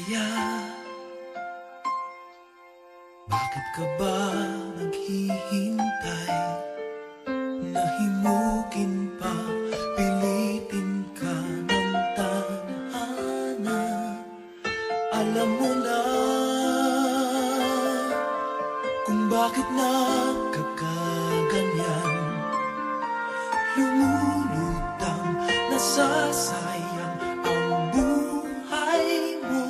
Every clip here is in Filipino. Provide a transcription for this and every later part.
kaya? Bakit ka ba naghihintay? Nahimukin pa, pilitin ka ng tadhana. Alam mo na kung bakit nagkakaganyan. Lumulutang, nasasayang ang buhay mo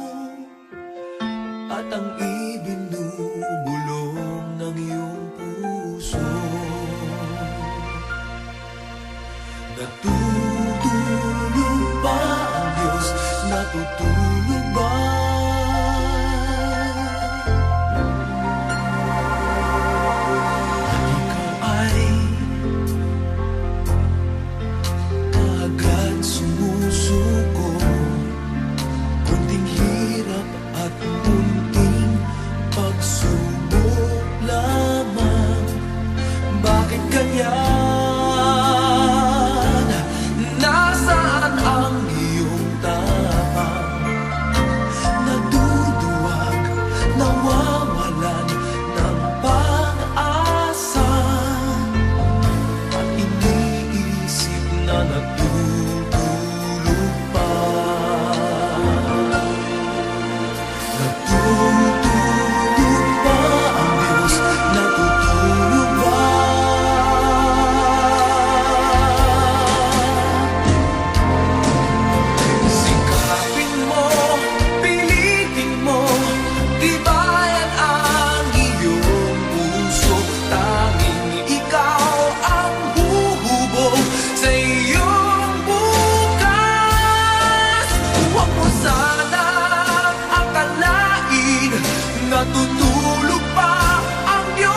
at ang ibinubulong ng iyong puso. Natutulog ba ang Diyos? Natutulog ba? At ikaw ay kaagad sumusuko. Kunting hirap at kunting pagsubok lamang. Bakit ganyan? Nasaan ang iyong tapang? Naduduwag, nawawalan ng pag-asa, at iniisip na natutulog pa. Natutulog ba ang Diyos? Natutulog ba? Sikapin mo, pilitin mo, tibayan ang iyong puso. Tanging ikaw ang huhubog sa iyong bukas. Huwag mo sanang akalain natutulog pa ang Diyos.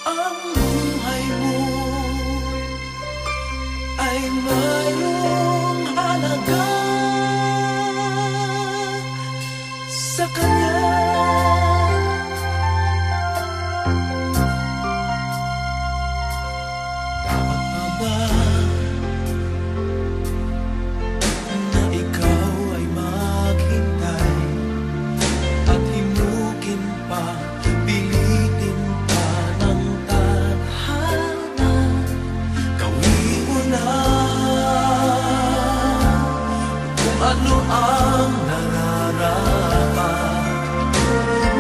Ang buhay mo ay mayroong halaga sa Kanya. Dapat pa ba na ikaw ay maghintay at himukin pa, pilitin pa ng tadhana? Gawin mo na kung ano ang nararapat.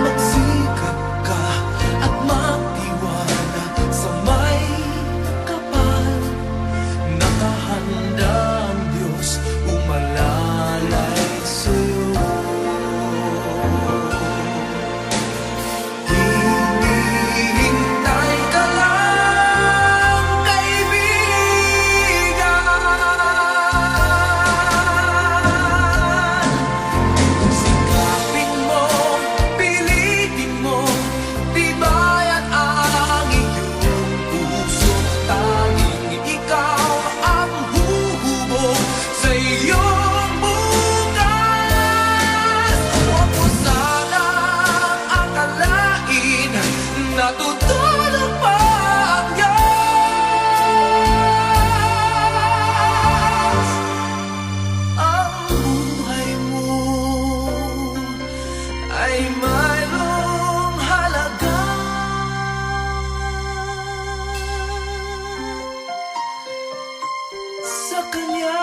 Magsikap ka at magtiwala sa may kapal. Nakahanda ang Diyos umalalay sa'yo. Hinihintay ka lang, kaibigan. Sikapin mo, pilitin mo, tibayan ang iyong puso. Tanging ikaw ang huhubog sa iyong bukas. Huwag mo sanang akalain natutulog pa ang Diyos. Ang buhay mo ay mayroong halaga sa Kanya.